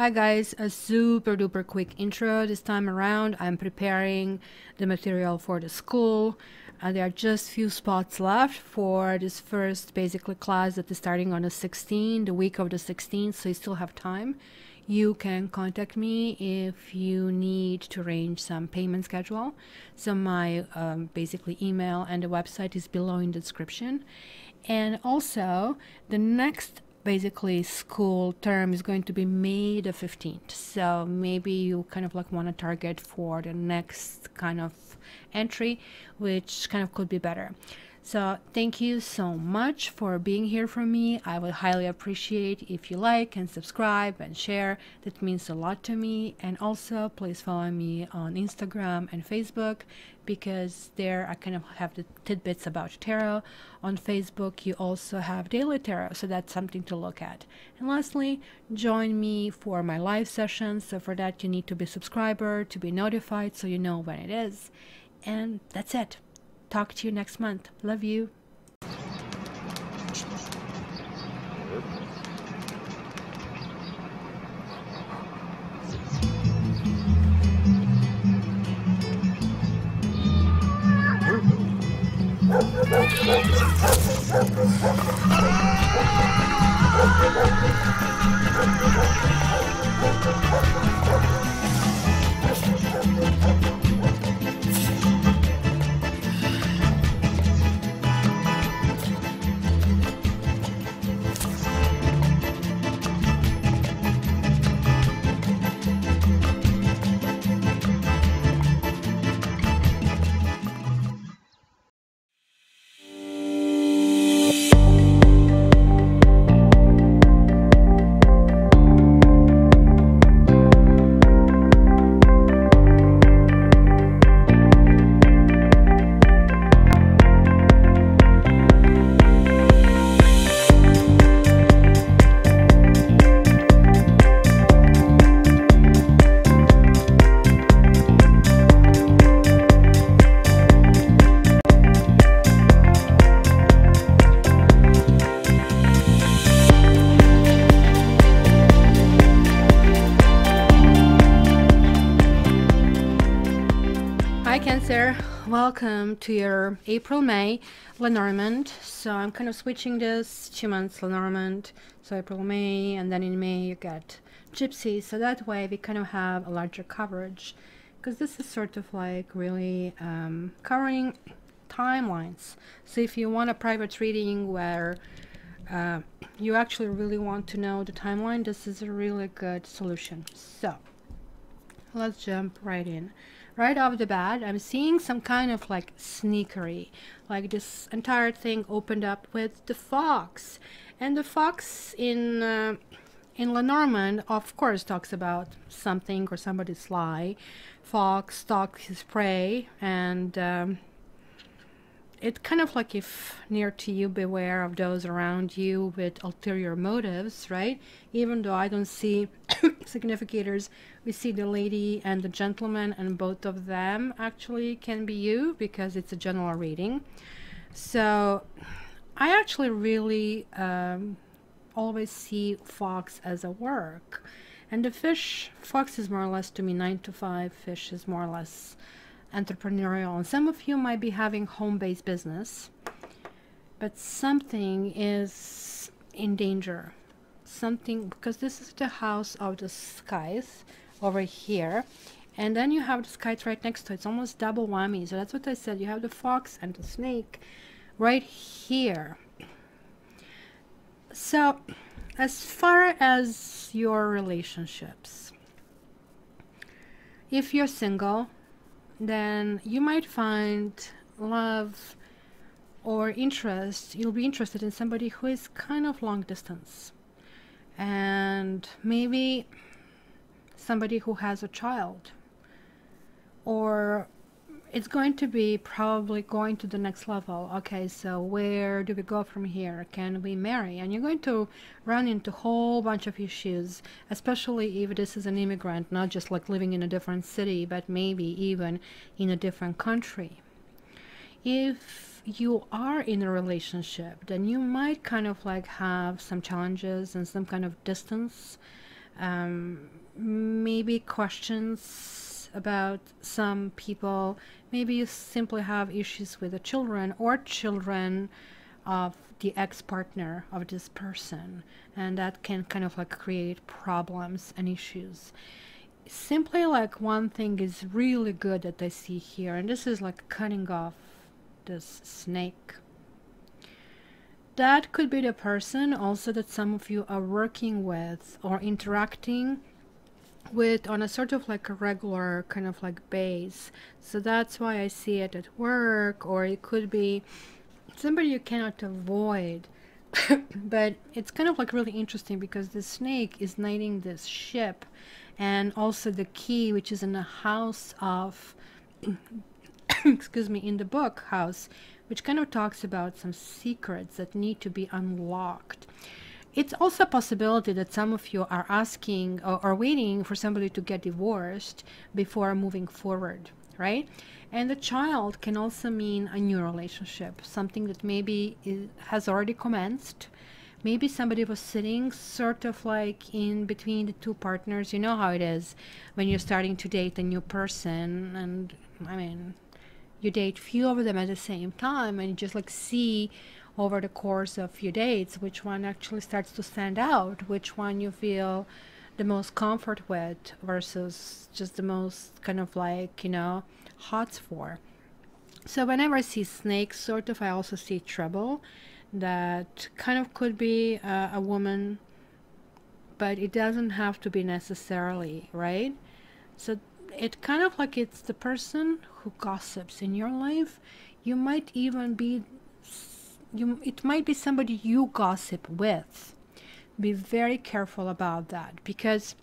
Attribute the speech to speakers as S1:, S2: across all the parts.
S1: Hi guys, a super duper quick intro this time around. I'm preparing the material for the school. There are just few spots left for this first basically class that is starting on the 16th, the week of the 16th, so you still have time. You can contact me if you need to arrange some payment schedule. So my basically email and the website is below in the description. And also the next basically school term is going to be May the 15th. So maybe you kind of like want to target for the next kind of entry, which kind of could be better. So thank you so much for being here for me. I would highly appreciate if you like and subscribe and share. That means a lot to me. And also please follow me on Instagram and Facebook, because there I kind of have the tidbits about tarot. On Facebook you also have daily tarot, so that's something to look at. And lastly, join me for my live sessions. So for that you need to be a subscriber to be notified so you know when it is. And that's it. Talk to you next month. Love you. Hi Cancer, welcome to your April-May Lenormand. So I'm kind of switching this 2 months Lenormand, so April-May, and then in May you get Gypsy, so that way we kind of have a larger coverage, because this is sort of like really covering timelines. So if you want a private reading where you actually really want to know the timeline, this is a really good solution. So let's jump right in. Right off the bat, I'm seeing some kind of like sneakery, like this entire thing opened up with the fox, and the fox in Lenormand of course talks about something or somebody sly. Fox stalks his prey, and it kind of like, if near to you, beware of those around you with ulterior motives, right? Even though I don't see significators, we see the lady and the gentleman, and both of them actually can be you, because it's a general reading. So I actually really always see fox as a work, and the fish, fox is more or less to me 9 to 5, fish is more or less entrepreneurial, and some of you might be having home-based business, but something is in danger, something, because this is the house of the skies over here, and then you have the skies right next to it. It's almost double whammy. So that's what I said, you have the fox and the snake right here. So as far as your relationships, if you're single, then you might find love or interest. You'll be interested in somebody who is kind of long distance, and maybe somebody who has a child, or it's going to be probably going to the next level. Okay, so where do we go from here? Can we marry? And you're going to run into a whole bunch of issues, especially if this is an immigrant, not just like living in a different city, but maybe even in a different country. If you are in a relationship, then you might kind of like have some challenges and some kind of distance Maybe questions about some people. Maybe you simply have issues with the children or children of the ex-partner of this person, and that can kind of like create problems and issues. Simply like one thing is really good that I see here, and this is like cutting off this snake. That could be the person also that some of you are working with or interacting with on a sort of like a regular kind of like base. So that's why I see it at work, or it could be somebody you cannot avoid. But it's kind of like really interesting because the snake is knighting this ship, and also the key, which is in the house of excuse me, in the book house, which kind of talks about some secrets that need to be unlocked. It's also a possibility that some of you are asking or waiting for somebody to get divorced before moving forward, right? And the child can also mean a new relationship, something that maybe has already commenced. Maybe somebody was sitting sort of like in between the two partners. You know how it is when you're starting to date a new person, and I mean, you date few of them at the same time, and you just like see over the course of few dates which one actually starts to stand out, which one you feel the most comfort with versus just the most kind of like, you know, hots for. So whenever I see snakes, sort of, I also see trouble. That kind of could be a woman, but it doesn't have to be necessarily, right? So it kind of like it's the person who gossips in your life. You might even be, it might be somebody you gossip with. Be very careful about that, because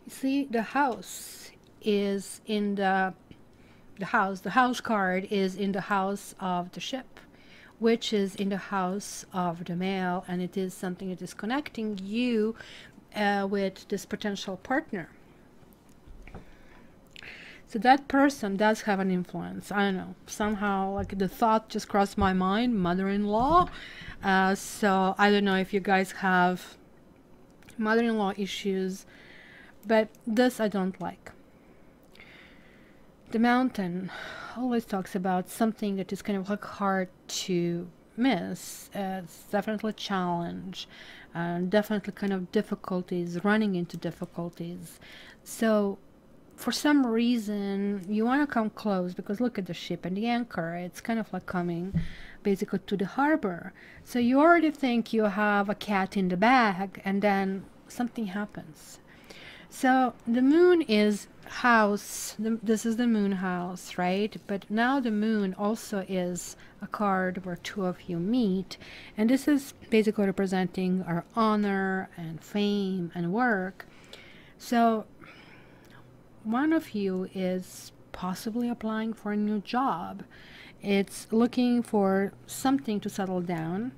S1: you see the house is in the house card is in the house of the ship, which is in the house of the male, and it is something that is connecting you with this potential partner. So that person does have an influence. I don't know, somehow like the thought just crossed my mind, mother-in-law. So I don't know if you guys have mother-in-law issues, but this I don't like. The mountain always talks about something that is kind of like hard to miss. It's definitely a challenge, definitely kind of difficulties, running into difficulties. So for some reason you want to come close, because look at the ship and the anchor, it's kind of like coming basically to the harbor. So you already think you have a cat in the bag, and then something happens. So the moon is house, this is the moon house, right? But now the moon also is a card where two of you meet, and this is basically representing our honor and fame and work. So one of you is possibly applying for a new job. It's looking for something to settle down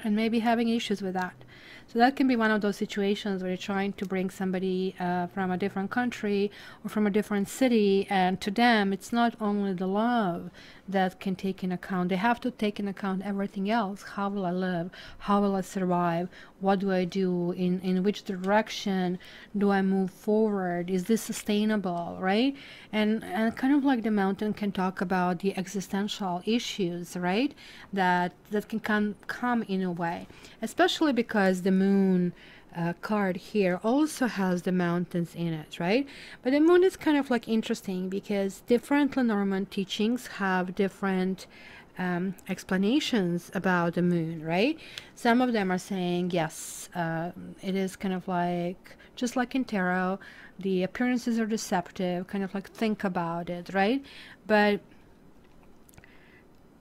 S1: and maybe having issues with that. So that can be one of those situations where you're trying to bring somebody from a different country or from a different city, and to them it's not only the love that can take in account. They have to take in account everything else. How will I live? How will I survive? What do I do? In which direction do I move forward? Is this sustainable, right? And kind of like the mountain can talk about the existential issues, right? That can come in a way, especially because the moon card here also has the mountains in it, right? But the moon is kind of like interesting because different Lenormand teachings have different explanations about the moon, right? Some of them are saying yes, it is kind of like just like in tarot, the appearances are deceptive, kind of like think about it, right? But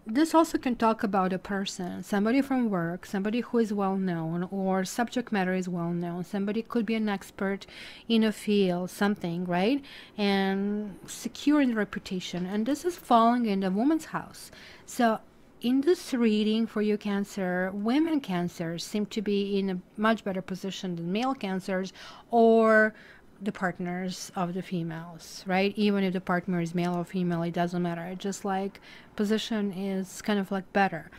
S1: this also can talk about a person, somebody from work, somebody who is well known, or subject matter is well known. Somebody could be an expert in a field, something, right? And securing reputation. And this is falling in the woman's house. So in this reading for you Cancer, women Cancers seem to be in a much better position than male Cancers, or the partners of the females, right? Even if the partner is male or female, it doesn't matter. It's just like position is kind of like better.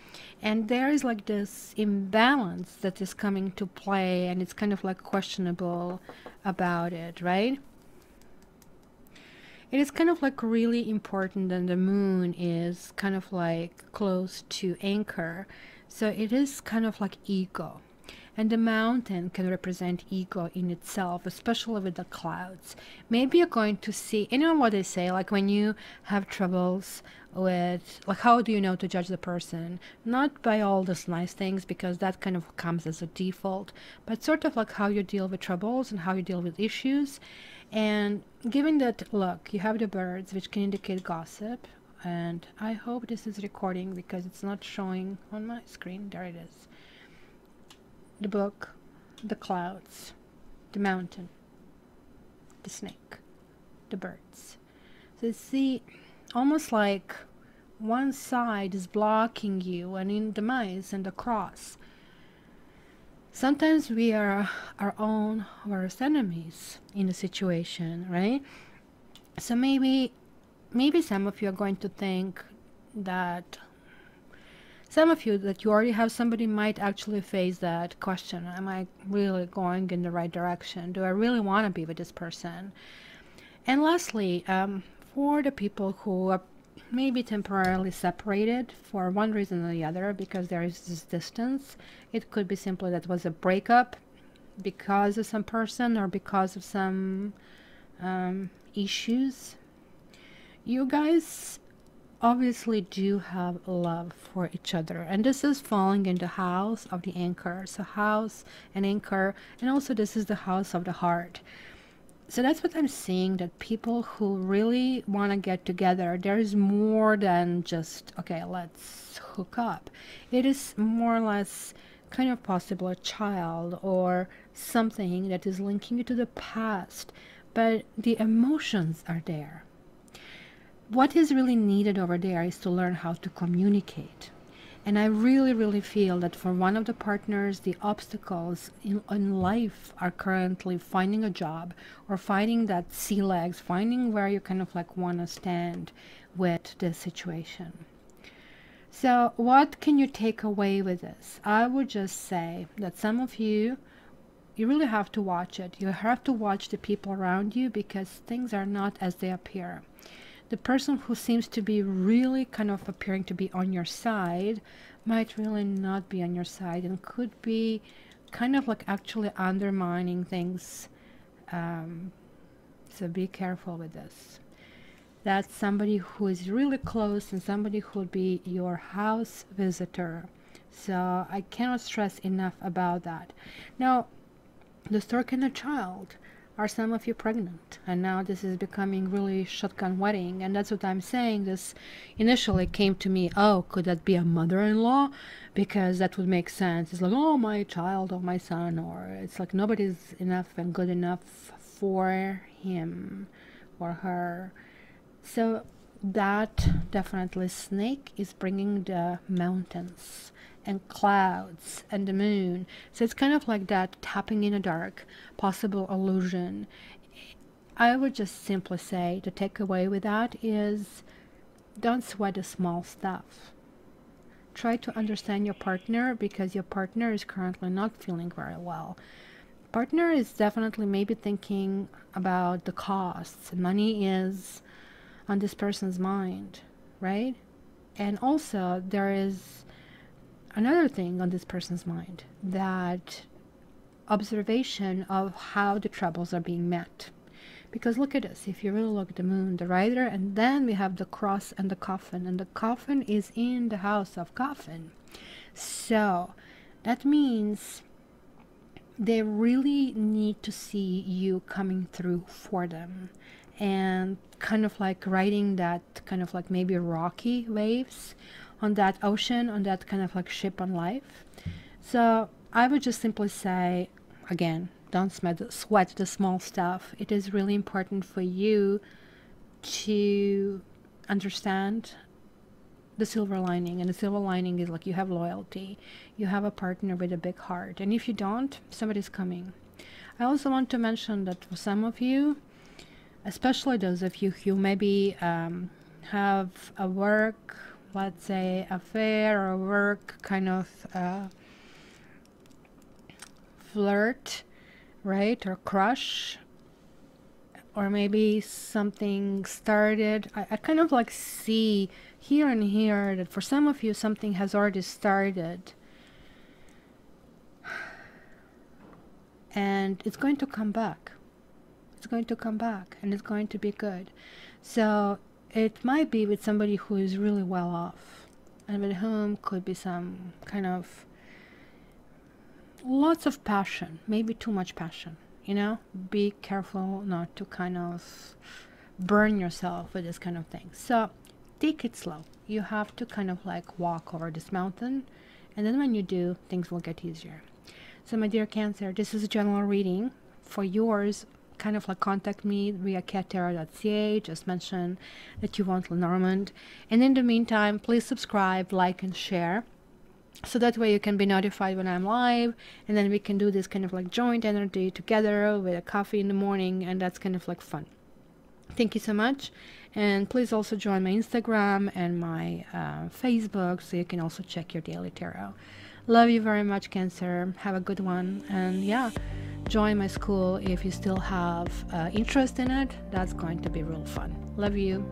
S1: And there is like this imbalance that is coming to play, and it's kind of like questionable about it, right? It is kind of like really important, and the moon is kind of like close to anchor. So it is kind of like ego. And the mountain can represent ego in itself, especially with the clouds. Maybe you're going to see, you know what they say, like when you have troubles with, like how do you know to judge the person? Not by all these nice things, because that kind of comes as a default, but sort of like how you deal with troubles and how you deal with issues. And given that, look, you have the birds, which can indicate gossip, and I hope this is recording because it's not showing on my screen. There it is. The book, the clouds, the mountain, the snake, the birds. So you see, almost like one side is blocking you, and in the mice and the cross. Sometimes we are our own worst enemies in a situation, right? So maybe some of you are going to think that some of you that you already have somebody might actually face that question. Am I really going in the right direction? Do I really want to be with this person? And lastly, for the people who are maybe temporarily separated for one reason or the other, because there is this distance, it could be simply that was a breakup because of some person or because of some issues. You guys obviously do have love for each other, and this is falling in the house of the anchor. So house and anchor, and also this is the house of the heart. So that's what I'm seeing, that people who really want to get together, there is more than just, okay, let's hook up. It is more or less kind of possible a child or something that is linking you to the past, but the emotions are there. What is really needed over there is to learn how to communicate. And I really, really feel that for one of the partners, the obstacles in life are currently finding a job or finding that sea legs, finding where you kind of like want to stand with this situation. So what can you take away with this? I would just say that some of you really have to watch it. You have to watch the people around you, because things are not as they appear. The person who seems to be really kind of appearing to be on your side might really not be on your side, and could be kind of like actually undermining things. So be careful with this. That's somebody who is really close and somebody who would be your house visitor. So I cannot stress enough about that. Now, the stork and the child. Are some of you pregnant? And now this is becoming really shotgun wedding, and that's what I'm saying. This initially came to me, oh, could that be a mother-in-law? Because that would make sense. It's like, oh, my child or my son, or it's like nobody's enough and good enough for him or her. So that definitely, snake is bringing the mountains and clouds and the moon. So it's kind of like that tapping in the dark, possible illusion. I would just simply say the takeaway with that is, don't sweat the small stuff. Try to understand your partner, because your partner is currently not feeling very well. Partner is definitely maybe thinking about the costs. Money is on this person's mind, right? And also there is another thing on this person's mind, that observation of how the troubles are being met. Because look at this, if you really look at the moon, the rider, and then we have the cross and the coffin is in the house of coffin. So that means they really need to see you coming through for them, and kind of like riding that kind of like maybe rocky waves on that ocean, on that kind of like ship on life. So I would just simply say, again, don't sweat the small stuff. It is really important for you to understand the silver lining. And the silver lining is like, you have loyalty, you have a partner with a big heart, and if you don't, somebody's coming. I also want to mention that for some of you, especially those of you who maybe have a work, let's say, affair or work kind of flirt, right, or crush, or maybe something started. I kind of like see here and here that for some of you something has already started, and it's going to come back. It's going to come back, and it's going to be good. So it might be with somebody who is really well off, and with whom could be some kind of lots of passion, maybe too much passion, you know. Be careful not to kind of burn yourself with this kind of thing. So take it slow. You have to kind of like walk over this mountain, and then when you do, things will get easier. So my dear Cancer, this is a general reading. For yours, kind of like contact me via cattarot.ca. Just mention that you want Lenormand, and in the meantime, please subscribe, like, and share, so that way you can be notified when I'm live, and then we can do this kind of like joint energy together with a coffee in the morning, and that's kind of like fun. Thank you so much, and please also join my Instagram and my Facebook, so you can also check your daily tarot. Love you very much, Cancer. Have a good one, and yeah, join my school if you still have interest in it. That's going to be real fun. Love you.